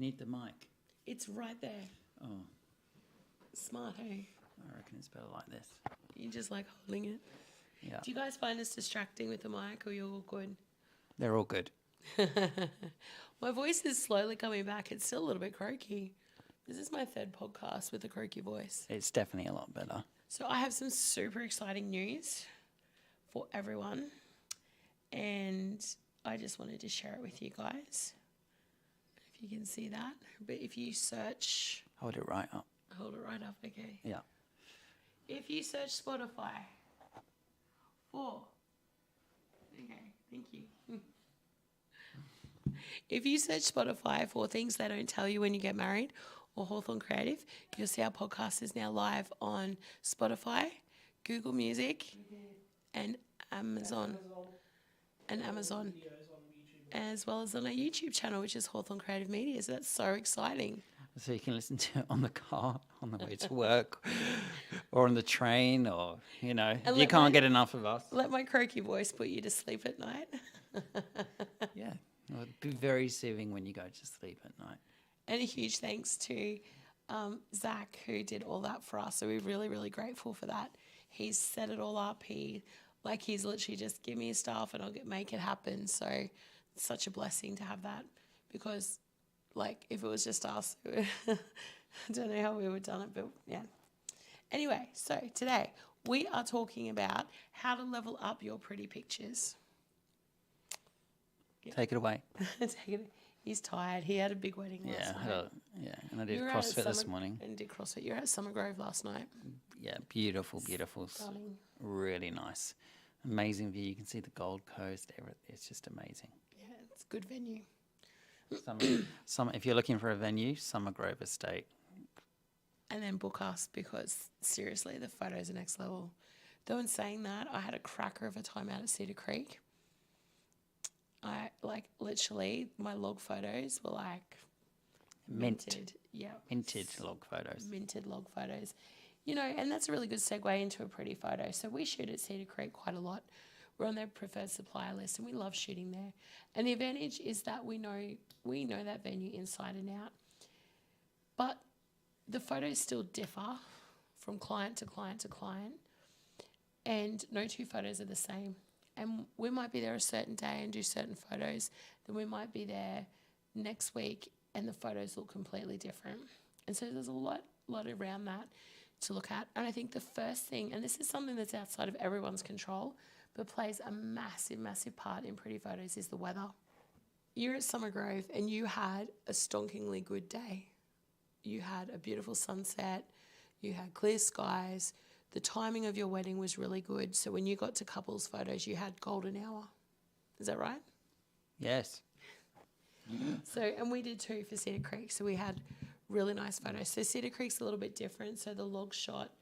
need the mic? It's right there. Oh, Smart, hey? I reckon it's better like this. You just like holding it. Yeah. Do you guys find us distracting with the mic, or you're all good? They're all good. My voice is slowly coming back. It's still a little bit croaky. This is my third podcast with a croaky voice. It's definitely a lot better. So I have some super exciting news for everyone, and I just wanted to share it with you guys. If you can see that, but if you search, Hold it right up. hold it right up, okay? Yeah. If you search Spotify for, okay, thank you. If you search Spotify for things they don't tell you when you get married or Hawthorne Creative, you'll see our podcast is now live on Spotify, Google Music, and Amazon. As well as on our YouTube channel, which is Hawthorne Creative Media. So that's so exciting. So you can listen to it on the car, on the way to work, or on the train, or, you know, And you can't get enough of us. Let my croaky voice put you to sleep at night. Yeah. Well, it'd be very soothing when you go to sleep at night. And a huge thanks to Zach, who did all that for us. So we're really, really grateful for that. He's set it all up. He's literally just give me stuff and I'll make it happen. So it's such a blessing to have that, because like if it was just us, I don't know how we would have done it, but yeah. Anyway, so today we are talking about how to level up your pretty pictures. Take it away. He's tired. He had a big wedding last night. And I did You were out at CrossFit this Summer- morning. And did CrossFit. You were at Summer Grove last night. Yeah, beautiful, beautiful. Stunning. Really nice. Amazing view. You can see the Gold Coast. It's just amazing. Yeah, it's a good venue. If you're looking for a venue, Summer Grove Estate. And then book us, because seriously, the photos are next level. Though in saying that, I had a cracker of a time out at Cedar Creek. Literally, my log photos were like minted. Yeah. Minted log photos. Minted log photos. You know, and that's a really good segue into a pretty photo. So we shoot at Cedar Creek quite a lot. We're on their preferred supplier list and we love shooting there. And the advantage is that we know that venue inside and out. But the photos still differ from client to client to client. And no two photos are the same. And we might be there a certain day and do certain photos. Then we might be there next week and the photos look completely different. And so there's a lot around that to look at. And I think the first thing, and this is something that's outside of everyone's control, but plays a massive, massive part in pretty photos, is the weather. You're at Summer Grove and you had a stonkingly good day. You had a beautiful sunset. You had clear skies. The timing of your wedding was really good. So when you got to couples photos, you had golden hour. Is that right? Yes. So, and we did too for Cedar Creek. So we had really nice photos. So Cedar Creek's a little bit different. So the log shot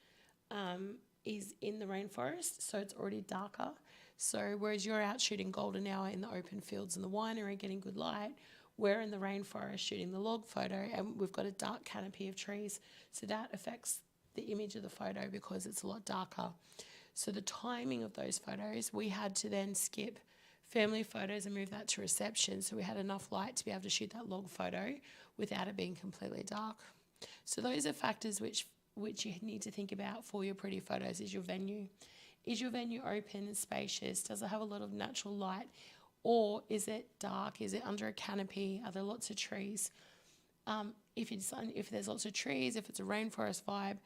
is in the rainforest, so it's already darker. So whereas you're out shooting golden hour in the open fields and the winery getting good light, we're in the rainforest shooting the log photo, and we've got a dark canopy of trees. So that affects the image of the photo because it's a lot darker. So the timing of those photos, we had to then skip family photos and move that to reception, so we had enough light to be able to shoot that log photo without it being completely dark. So those are factors which you need to think about for your pretty photos. Is your venue open and spacious? Does it have a lot of natural light? Or is it dark? Is it under a canopy? Are there lots of trees? If there's lots of trees, if it's a rainforest vibe,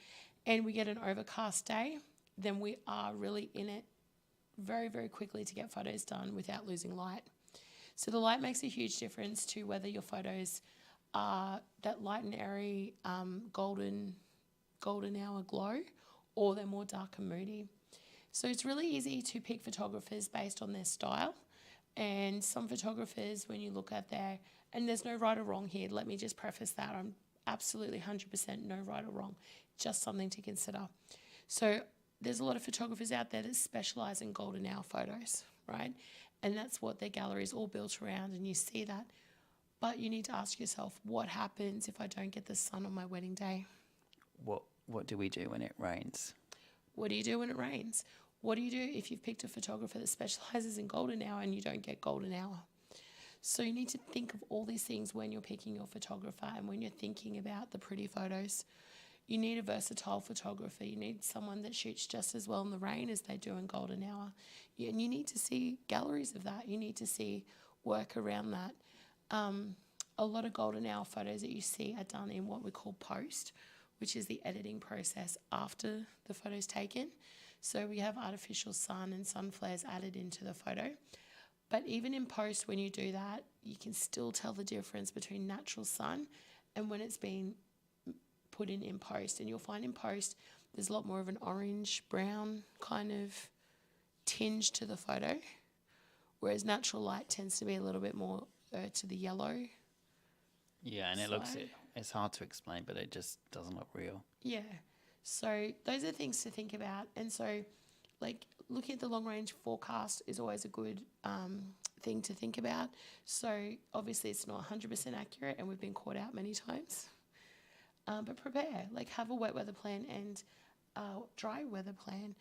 and we get an overcast day, then we are really in it very, very quickly to get photos done without losing light. So the light makes a huge difference to whether your photos are that light and airy golden hour glow, or they're more dark and moody. So it's really easy to pick photographers based on their style. And some photographers, when you look at and there's no right or wrong here, let me just preface that, I'm absolutely 100% no right or wrong, just something to consider. So there's a lot of photographers out there that specialise in golden hour photos, right? And that's what their gallery is all built around, and you see that. But you need to ask yourself, what happens if I don't get the sun on my wedding day? What do we do when it rains? What do you do when it rains? What do you do if you've picked a photographer that specialises in golden hour and you don't get golden hour? So you need to think of all these things when you're picking your photographer and when you're thinking about the pretty photos. You need a versatile photographer. You need someone that shoots just as well in the rain as they do in golden hour. And you need to see galleries of that. You need to see work around that. A lot of golden hour photos that you see are done in what we call post, which is the editing process after the photo's taken. So we have artificial sun and sun flares added into the photo. But even in post, when you do that, you can still tell the difference between natural sun and when it's been put in post. And you'll find in post, there's a lot more of an orange, brown kind of tinge to the photo, whereas natural light tends to be a little bit more to the yellow. Yeah, and it's hard to explain, but it just doesn't look real. Yeah. So those are things to think about. And so, like, looking at the long range forecast is always a good thing to think about. So obviously it's not 100% accurate, and we've been caught out many times. But prepare, like have a wet weather plan and dry weather plan,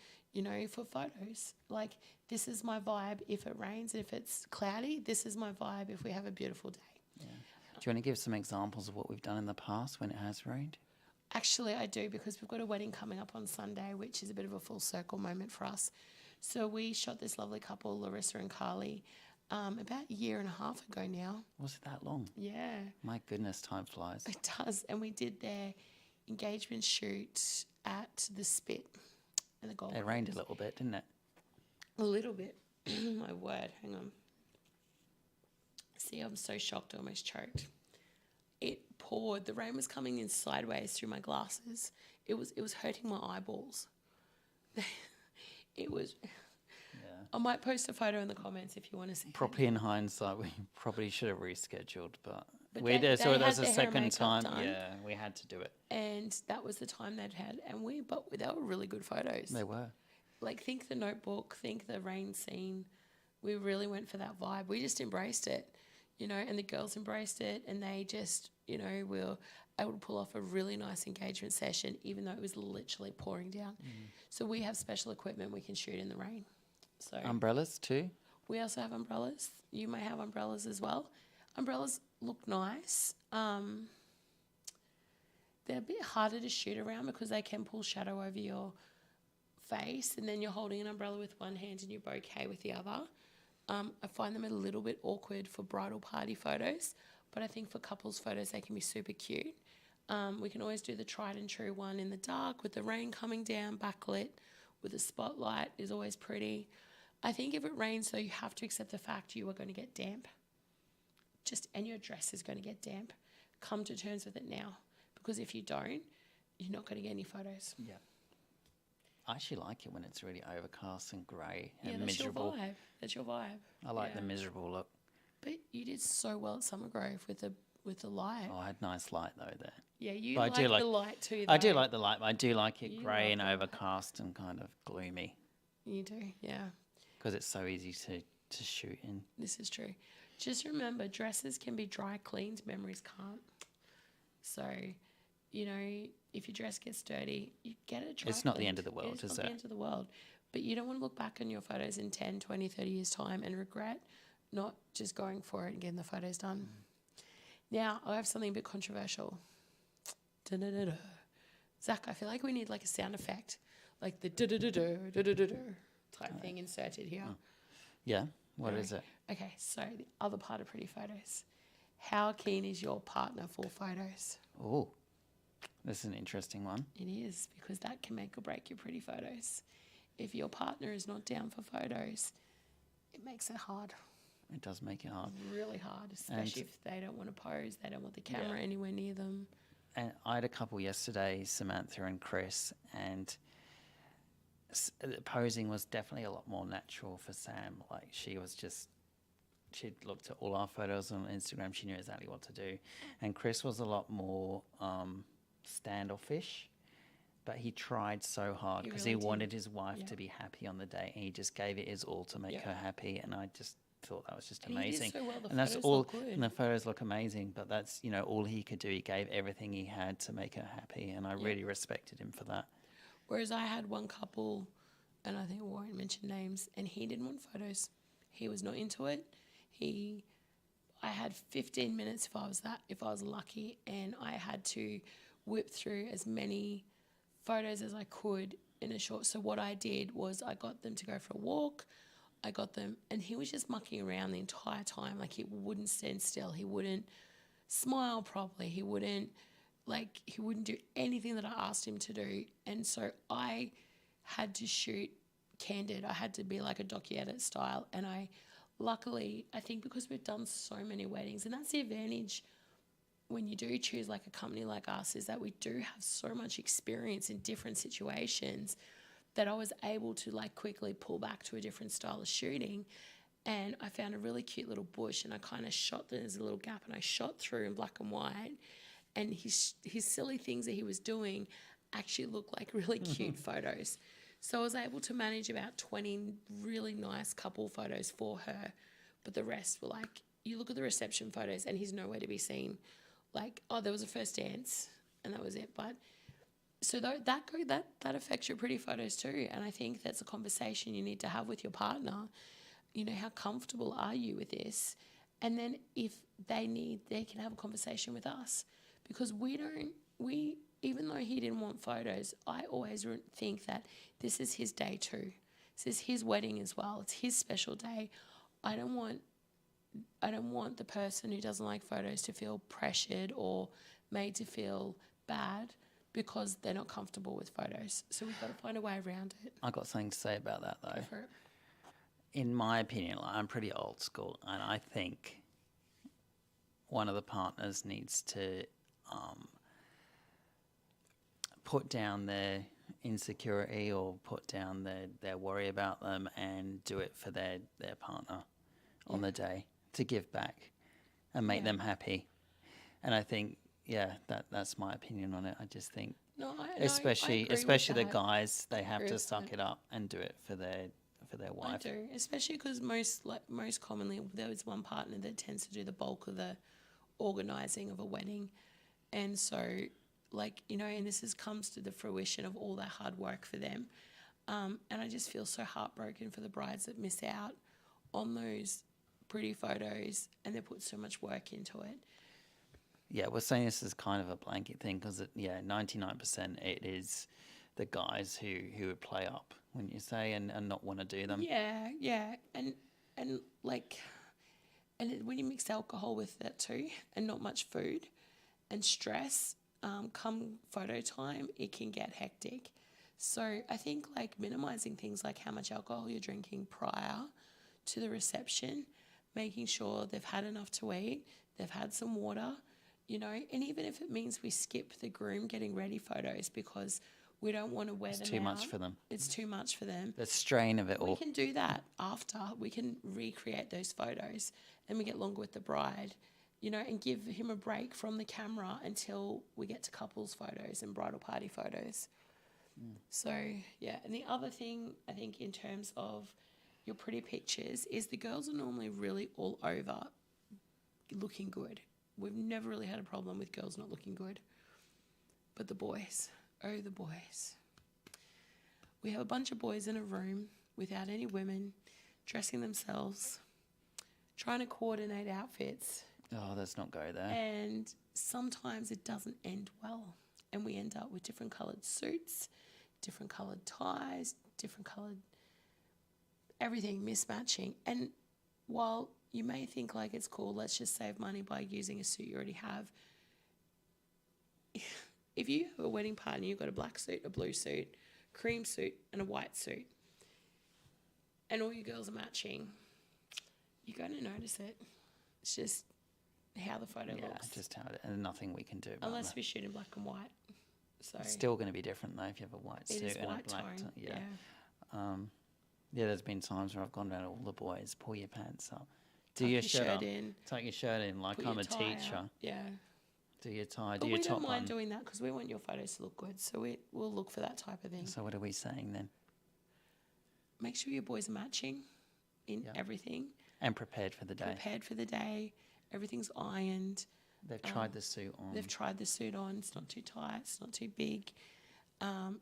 for photos. Like, this is my vibe if it rains, and if it's cloudy, this is my vibe if we have a beautiful day. Yeah. Do you want to give some examples of what we've done in the past when it has rained? Actually, I do, because we've got a wedding coming up on Sunday, which is a bit of a full circle moment for us. So we shot this lovely couple, Larissa and Carly, about a year and a half ago now. Was it that long? Yeah. My goodness, time flies. It does. And we did their engagement shoot at the Spit and the Gold It rained a little bit, didn't it? A little bit. My word. Hang on. See, I'm so shocked, I almost choked. It poured. The rain was coming in sideways through my glasses. It was hurting my eyeballs. It was. Yeah. I might post a photo in the comments if you want to see. Probably in hindsight, we probably should have rescheduled, but we they did. So had that was the their hair and second makeup time. done. Yeah, we had to do it. And that was the time they'd had, but they were really good photos. They were. Like, think the Notebook, think the rain scene. We really went for that vibe. We just embraced it, and the girls embraced it, and they just, were able to pull off a really nice engagement session, even though it was literally pouring down. So we have special equipment we can shoot in the rain. So Umbrellas too? we also have umbrellas. You may have umbrellas as well. Umbrellas look nice. They're a bit harder to shoot around because they can pull shadow over your face, and then you're holding an umbrella with one hand and your bouquet with the other. I find them a little bit awkward for bridal party photos, but I think for couples photos they can be super cute. We can always do the tried and true one in the dark with the rain coming down, backlit with a spotlight is always pretty. I think if it rains, though, you have to accept the fact you are going to get damp. And your dress is going to get damp. Come to terms with it now, because if you don't, you're not going to get any photos. Yeah. I actually like it when it's really overcast and grey and Yeah, that's miserable. your vibe. That's your vibe. I like Yeah. the miserable look. But you did so well at Summer Grove with the light. Oh, I had nice light though there. Yeah, you But I like do like- the light too. I do though. like the light, but I do like it You grey and love the- overcast and kind of gloomy You do, yeah. because it's so easy to shoot in. This is true. Just remember, dresses can be dry cleaned, memories can't. So, if your dress gets dirty, you get it dry It's not the cleaned. end of the world, It's is not it? the end of the world. But you don't want to look back on your photos in 10, 20, 30 years' time and regret not just going for it and getting the photos done. Now, I have something a bit controversial. Da-da-da-da. Zach, I feel like we need like a sound effect, like the da-da-da-da, da-da-da-da type thing inserted here. Yeah. What Alright. is it? Okay, so the other part of pretty photos. How keen is your partner for photos? Oh, this is an interesting one. It is, because that can make or break your pretty photos. If your partner is not down for photos, it makes it hard, It does make it hard. really hard, especially if they don't want to pose, they don't want the camera Yeah. anywhere near them. And I had a couple yesterday, Samantha and Chris, and the posing was definitely a lot more natural for Sam. Like she'd looked at all our photos on Instagram. She knew exactly what to do. And Chris was a lot more standoffish, but he tried so hard He because really he did. wanted his wife Yeah. to be happy on the day, and he just gave it his all to make Yeah. her happy. And I just thought that was just And he did amazing. so well, the and that's photos all. look good. And the photos look amazing, but that's all he could do. He gave everything he had to make her happy, and I really respected him for that. Whereas I had one couple, and I think I won't mention names, and he didn't want photos. He was not into it. I had 15 minutes if I was lucky, and I had to whip through as many photos as I could in a short. So what I did was I got them to go for a walk. I got them, and he was just mucking around the entire time. Like, he wouldn't stand still. He wouldn't smile properly. He wouldn't do anything that I asked him to do. And so I had to shoot candid. I had to be like a docu-edit style. And luckily, I think because we've done so many weddings, and that's the advantage when you do choose like a company like us, is that we do have so much experience in different situations that I was able to like quickly pull back to a different style of shooting. And I found a really cute little bush, and I kind of shot, there's a little gap, and I shot through in black and white. And his silly things that he was doing actually looked like really cute photos. So I was able to manage about 20 really nice couple photos for her. But the rest were like, you look at the reception photos and he's nowhere to be seen. Like, oh, there was a first dance and that was it. But so that affects your pretty photos too. And I think that's a conversation you need to have with your partner. You know, how comfortable are you with this? And then if they can have a conversation with us, because even though he didn't want photos, I always think that this is his day too. This is his wedding as well. It's his special day. I don't want the person who doesn't like photos to feel pressured or made to feel bad because they're not comfortable with photos. So we've got to find a way around it. I got something to say about that though. Go for it. In my opinion, like, I'm pretty old school, and I think one of the partners needs to put down their insecurity or put down their worry about them and do it for their partner on the day, to give back and make them happy. And I think, that's my opinion on it. I just think, especially the guys, they have to suck it up and do it for their wife. I do, especially because most commonly there is one partner that tends to do the bulk of the organising of a wedding. And so, like, you know, and comes to the fruition of all that hard work for them. And I just feel so heartbroken for the brides that miss out on those pretty photos and they put so much work into it. Yeah, we're saying this is kind of a blanket thing because, 99% it is the guys who would play up, when you say, and not want to do them. Yeah. And when you mix alcohol with that too, and not much food and stress, come photo time, it can get hectic. So I think like minimizing things like how much alcohol you're drinking prior to the reception, making sure they've had enough to eat, they've had some water, you know, and even if it means we skip the groom getting ready photos because we don't want to wear them out. It's too much for them. It's too much for them. The strain of it all. We can do that after. We can recreate those photos and we get longer with the bride, you know, and give him a break from the camera until we get to couples photos and bridal party photos. So, yeah. And the other thing, I think, in terms of your pretty pictures is the girls are normally really all over looking good. We've never really had a problem with girls not looking good. But the boys, oh, the boys. We have a bunch of boys in a room without any women, dressing themselves, trying to coordinate outfits. Oh, let's not go there. And sometimes it doesn't end well. And we end up with different coloured suits, different coloured ties, different coloured everything mismatching. And while you may think like it's cool, let's just save money by using a suit you already have. If you have a wedding party, you've got a black suit, a blue suit, cream suit, and a white suit, and all your girls are matching, you're going to notice it. It's just how the photo looks. Just how it, and nothing we can do about Unless that. we shoot in black and white. So It's still going to be different though if you have a white it suit is and white a black tone. tie. There's been times where I've gone around to all the boys, pull your pants up, do Tuck your shirt up, in, tuck your shirt in like put I'm your a tie teacher. up. Yeah. Do your tie, But do your we top don't mind button. doing that because we want your photos to look good. So we'll look for that type of thing. So what are we saying then? Make sure your boys are matching in everything. And prepared for the day. Prepared for the day. Everything's ironed. They've tried the suit on. They've tried the suit on. It's not too tight. It's not too big.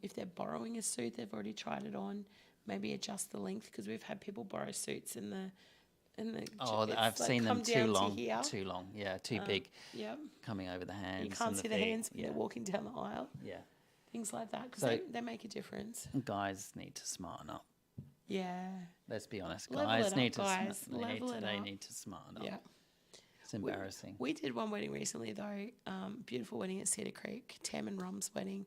If they're borrowing a suit, they've already tried it on. Maybe adjust the length because we've had people borrow suits and and I've seen them too long. Too long. Yeah, too big. Yep. Coming over the hands. You can't and see the feet. hands when they're walking down the aisle. Yeah. Things like that, because So- they make a difference. Guys need to smarten up. Yeah. Let's be honest. Level Guys it up, need to guys. they Level it they up. need to smarten up. Yeah. It's embarrassing. We did one wedding recently though, beautiful wedding at Cedar Creek, Tam and Rum's wedding,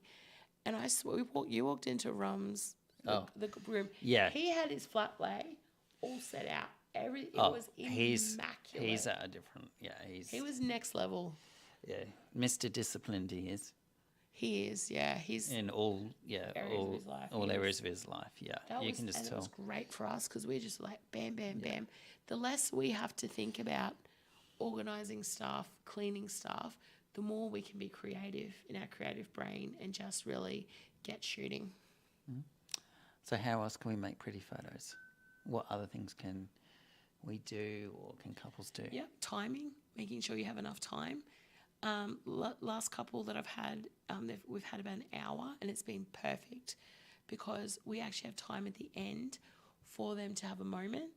and I swear you walked into Rum's the room. Yeah. He had his flat lay all set out. It was he's immaculate. he's at a different. Yeah, He was next level. yeah, Mr. Disciplined. He is He is, yeah. He's in all areas of his life. all He areas of his life. Yeah, you can just and tell. it was great for us because we're just like bam, bam, bam. The less we have to think about organising stuff, cleaning stuff, the more we can be creative in our creative brain and just really get shooting. So how else can we make pretty photos? What other things can we do, or can couples do? Yeah, timing, making sure you have enough time. Last couple that I've had, we've had about an hour, and it's been perfect because we actually have time at the end for them to have a moment.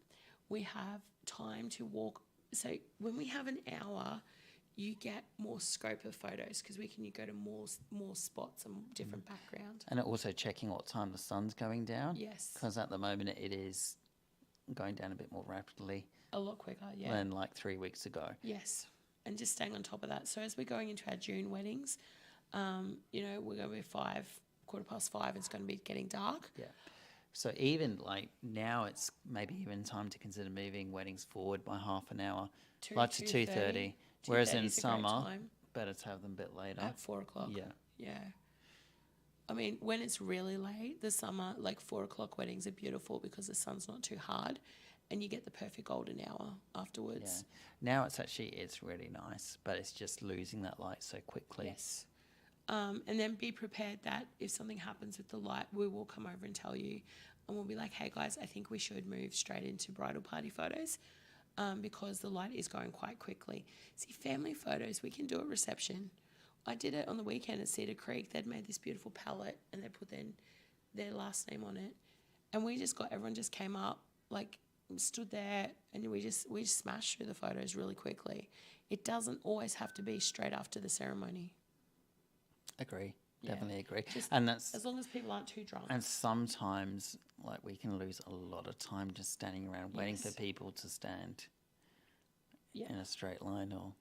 We have time to walk. So when we have an hour, you get more scope of photos because you go to more spots and different background. And also checking what time the sun's going down. Yes. Because at the moment it is going down a bit more rapidly A lot quicker, yeah. than like 3 weeks ago. Yes, and just staying on top of that. So as we're going into our June weddings, we're going to be 5:15. It's going to be getting dark. Yeah. So even like now, it's maybe even time to consider moving weddings forward by half an hour, To like to 2:30. Whereas 2:30 in is a great summer, time. better to have them a bit later. At 4:00. Yeah. Yeah. I mean, when it's really late, the summer, like 4:00 weddings are beautiful because the sun's not too hard and you get the perfect golden hour Yeah. afterwards. Now it's really nice, but it's just losing that light so quickly. Yes. And then be prepared that if something happens with the light, we will come over and tell you. And we'll be like, hey guys, I think we should move straight into bridal party photos because the light is going quite quickly. See, family photos, we can do at reception. I did it on the weekend at Cedar Creek. They'd made this beautiful palette and they put their last name on it. And everyone just came up, like stood there, and we just smashed through the photos really quickly. It doesn't always have to be straight after the ceremony. Agree. Yeah. Definitely agree. Just And that's as long as people aren't too drunk. and sometimes like we can lose a lot of time just standing around waiting for Yes. people to stand Yeah. in a straight line, or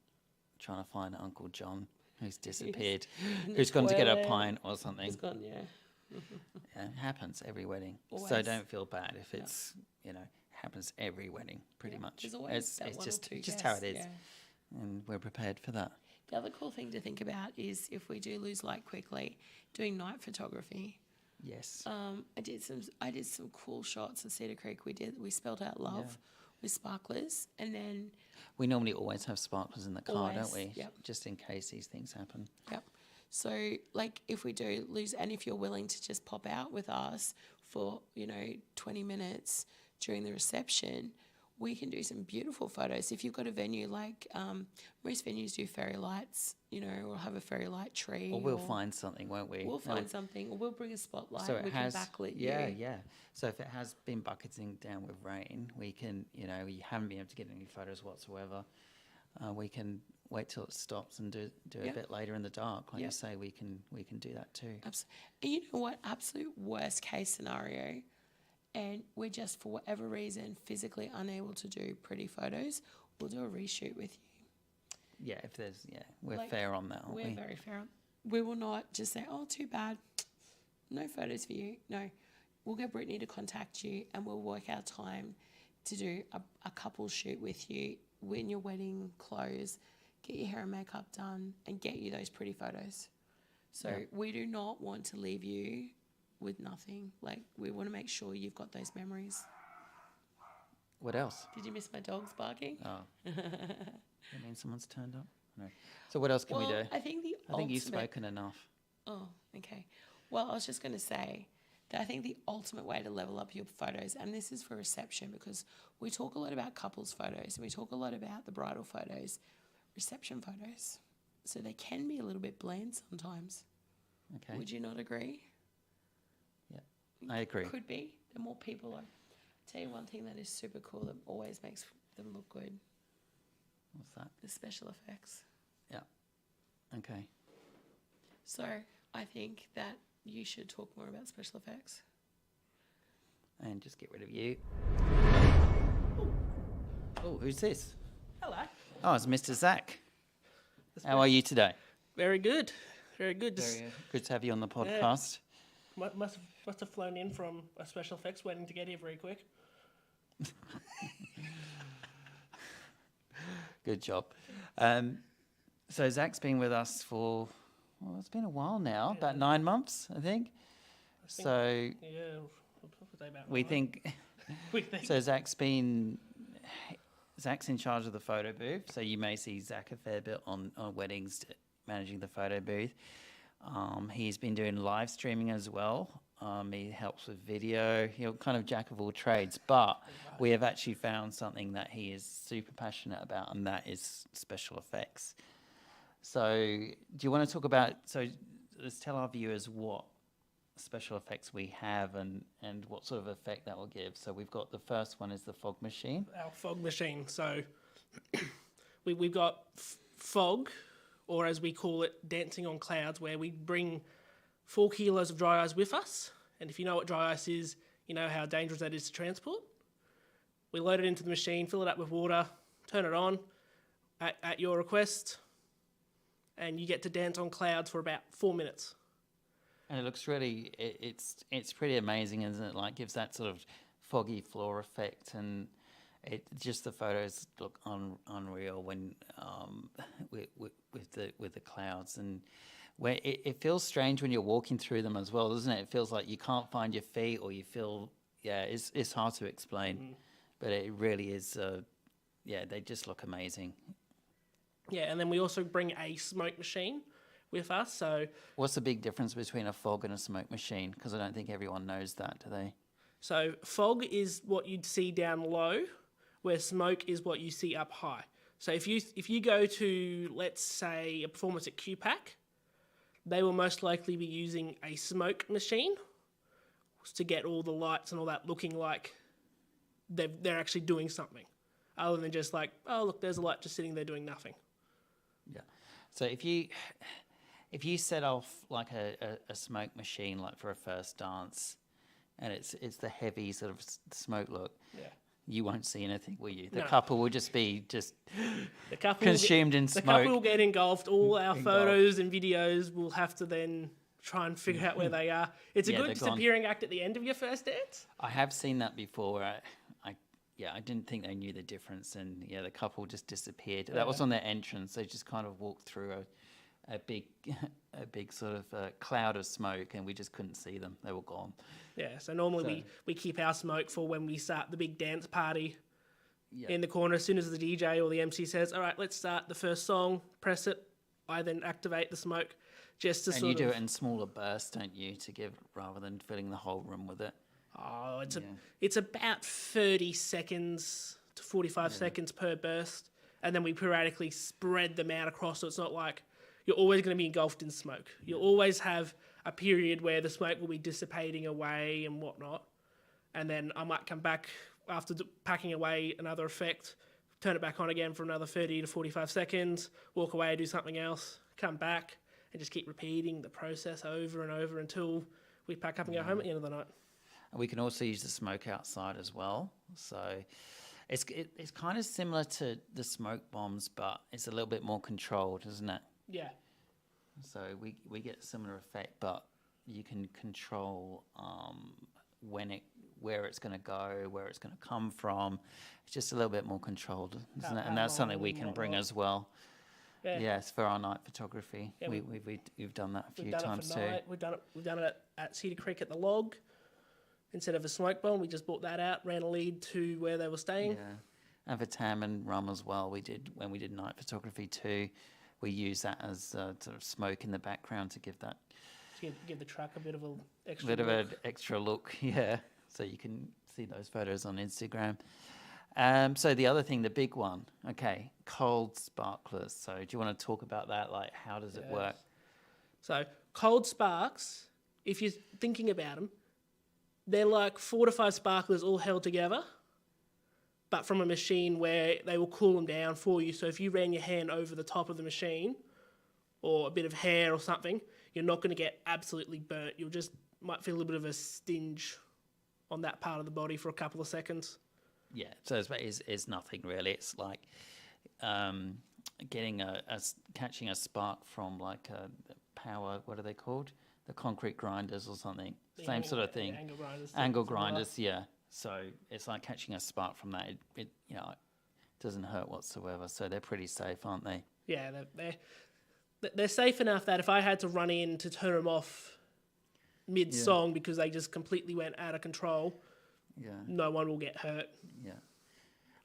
trying to find Uncle John who's disappeared, In the who's gone to get a toilet. pint or something. It's gone, yeah. Yeah, it happens every wedding. So Always. don't feel bad if it's, happens every wedding pretty Yeah. much. There's always that it's one just or two just how it guests, is. yeah. And we're prepared for that. The other cool thing to think about is if we do lose light quickly, doing night photography. Yes. I did some cool shots at Cedar Creek. We spelled out love Yeah. with sparklers, and then We normally always have sparklers in the car, don't Always, we? yep. Just in case these things happen. yep. So like if we do lose, and if you're willing to just pop out with us for 20 minutes during the reception, we can do some beautiful photos. If you've got a venue like most venues do fairy lights, or have a fairy light tree. Or we'll find something, won't we? We'll find something, or we'll bring a spotlight. So it we has, can backlit yeah, you. yeah. So if it has been bucketing down with rain, we can, you haven't been able to get any photos whatsoever. We can wait till it stops and do Yeah. a bit later in the dark, like Yeah. you say. We can do that too. And you know what? Absolute worst case scenario, and we're just for whatever reason physically unable to do pretty photos, we'll do a reshoot with you. Yeah, we're Like, fair on that, aren't We're we? very fair. We will not just say, "Oh, too bad, no photos for you." No, we'll get Brittany to contact you, and we'll work out time to do a couple shoot with you in your wedding clothes, get your hair and makeup done, and get you those pretty photos. So Yeah. we do not want to leave you with nothing. Like, we want to make sure you've got those memories. What else? Did you miss my dogs barking? Oh, that means someone's turned up. No. So what else can we do? I think I think you've spoken enough. Oh, okay. Well, I was just going to say that I think the ultimate way to level up your photos, and this is for reception, because we talk a lot about couples photos and we talk a lot about the bridal photos, reception photos. So they can be a little bit bland sometimes. Okay. Would you not agree? Yeah, I agree. Could be. The more people are. Tell you one thing that is super cool that always makes them look good. What's that? The special effects. Yeah. Okay. So I think that you should talk more about special effects. And just get rid of you. Oh, who's this? Hello. Oh, it's Mr. Zach. How are you today? Very good. Very good. Just Very good to have you on the podcast. must have flown in from a special effects wedding to get here very quick. Good job. So Zach's been with us for, well, it's been a while now, about 9 months, I think. So Yeah. What was they about? we 9? think, We think. so Zach's in charge of the photo booth. So you may see Zach a fair bit on weddings, managing the photo booth. He's been doing live streaming as well. He helps with video. He's kind of jack of all trades, but we have actually found something that he is super passionate about, and that is special effects. So do you want to talk about, so let's tell our viewers what special effects we have and what sort of effect that will give. So we've got, the first one is the fog machine. Our fog machine. So we've got fog, or as we call it, dancing on clouds, where we bring 4 kilos of dry ice with us. And if you know what dry ice is, you know how dangerous that is to transport. We load it into the machine, fill it up with water, turn it on at your request, and you get to dance on clouds for about 4 minutes. And it looks really, it's pretty amazing, isn't it? Like, gives that sort of foggy floor effect, and it just, the photos look unreal when with the clouds, and where it feels strange when you're walking through them as well, doesn't it? It feels like you can't find your feet, or you feel, it's hard to explain, but it really is. They just look amazing. Yeah, and then we also bring a smoke machine with us. So What's the big difference between a fog and a smoke machine? Because I don't think everyone knows that, do they? So fog is what you'd see down low, where smoke is what you see up high. So if you go to, let's say, a performance at QPAC, they will most likely be using a smoke machine to get all the lights and all that looking like they're actually doing something, other than just like, oh look, there's a light just sitting there doing nothing. Yeah. So if you set off like a smoke machine, like for a first dance, and it's the heavy sort of smoke look, Yeah. you won't see anything, will you? The No. couple will just be The couple consumed in The smoke. couple will get engulfed. All our Engulfed. photos and videos will have to then try and figure out where they are. It's a Yeah, good they're gone. disappearing act at the end of your first dance. I have seen that before. Where I didn't think they knew the difference, and the couple just disappeared. That was on their entrance. They just kind of walked through a big sort of cloud of smoke, and we just couldn't see them. They were gone. Yeah, so normally we keep our smoke for when we start the big dance party Yeah. in the corner. As soon as the DJ or the MC says, all right, let's start the first song, press it, I then activate the smoke just to And sort you do of... it in smaller bursts, don't you, to give, rather than filling the whole room with it? Oh, it's about 30 seconds to 45 seconds per burst, and then we periodically spread them out across, so it's not like you're always going to be engulfed in smoke. You'll always have a period where the smoke will be dissipating away and whatnot, and then I might come back after packing away another effect, turn it back on again for another 30 to 45 seconds, walk away, do something else, come back, and just keep repeating the process over and over until we pack up and go home at the end of the night. And we can also use the smoke outside as well. So it's kind of similar to the smoke bombs, but it's a little bit more controlled, isn't it? Yeah. So we get a similar effect, but you can control where it's going to go, where it's going to come from. It's just a little bit more controlled, isn't it? How And that's something long we and can bring whatnot. as well. Yeah. Yes, for our night photography. Yeah, We've done that a few We've done times it too. for night. We've done it at Cedar Creek at the log. Instead of a smoke bomb, we just brought that out, ran a lead to where they were staying. Yeah, and for Tam and Rum as well, when we did night photography too, we used that as sort of smoke in the background to give that To give the truck a bit of an extra bit of look. an extra look. Yeah, so you can see those photos on Instagram. So the other thing, the big one, okay, cold sparklers. So do you want to talk about that? Like, how does it work? So cold sparks, if you're thinking about them, they're like 4 to 5 sparklers all held together but from a machine where they will cool them down for you. So if you ran your hand over the top of the machine or a bit of hair or something, you're not going to get absolutely burnt. You'll just might feel a little bit of a stinge on that part of the body for a couple of seconds. Yeah, so it's nothing really. It's like getting catching a spark from like a power. What are they called? The concrete grinders or something. Same sort of thing. Angle grinders. Angle grinders, yeah. So it's like catching a spark from that. It it doesn't hurt whatsoever. So they're pretty safe, aren't they? Yeah, they're safe enough that if I had to run in to turn them off mid-song because they just completely went out of control, Yeah. no one will get hurt. Yeah.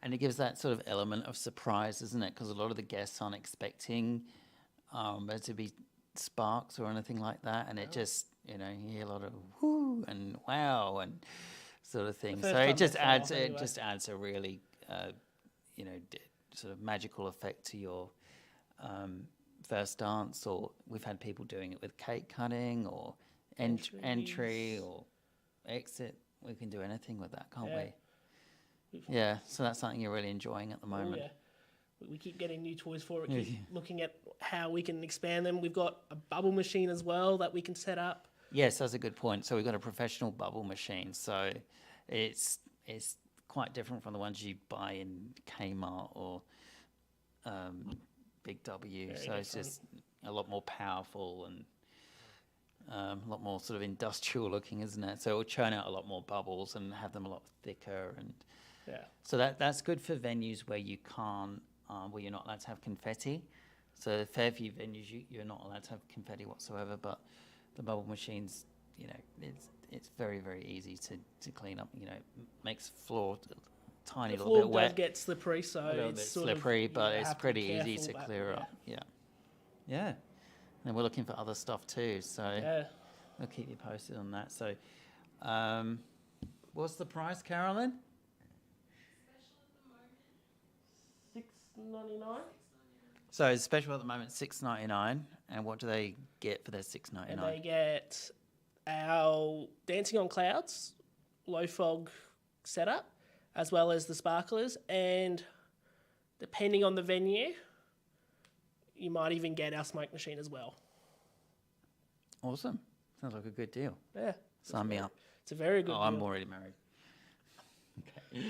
And it gives that sort of element of surprise, isn't it? Because a lot of the guests aren't expecting there to be sparks or anything like that. And it just, you hear a lot of whoo and wow and sort of thing. The first So it time just they fall adds, off anyway. a really, sort of magical effect to your first dance. Or we've had people doing it with cake cutting or entry or exit. We can do anything with that, can't Yeah. we? Yeah, so that's something you're really enjoying at the Oh, moment. yeah. We keep getting new toys for it, keep looking at how we can expand them. We've got a bubble machine as well that we can set up. Yes, that's a good point. So we've got a professional bubble machine. So it's quite different from the ones you buy in Kmart or Big W. Very So it's different. just a lot more powerful and a lot more sort of industrial looking, isn't it? So it will churn out a lot more bubbles and have them a lot thicker. And Yeah. so that's good for venues where you can't, where you're not allowed to have confetti. So a fair few venues you're not allowed to have confetti whatsoever, but the bubble machines, it's very, very easy to clean up. Makes floor tiny The little floor bit does wet, get slippery, so a little it's bit sort of, slippery, you but it's have to be pretty easy careful to about- clear up. Yeah. And we're looking for other stuff too, so Yeah. I'll keep you posted on that. So, what's the price, Carolyn? $6.99. So it's special at the moment, $6.99, and what do they get for their And $6.99? they get our Dancing on Clouds low fog setup, as well as the sparklers, and depending on the venue, you might even get our smoke machine as well. Awesome, sounds like a good deal. Yeah. Sign me up. It's a very good Oh, deal. I'm already married. Okay.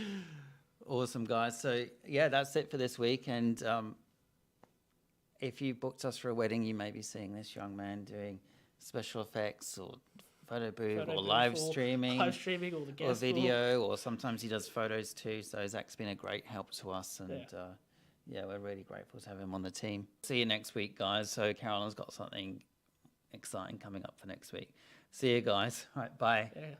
Awesome, guys. So, yeah, that's it for this week. And if you booked us for a wedding, you may be seeing this young man doing special effects or photo booth Photo or booth live or streaming live streaming or the or guest book. video, or sometimes he does photos too. So Zach's been a great help to us. And yeah, we're really grateful to have him on the team. See you next week, guys. So Carolyn's got something exciting coming up for next week. See you guys. All right, bye. Yeah.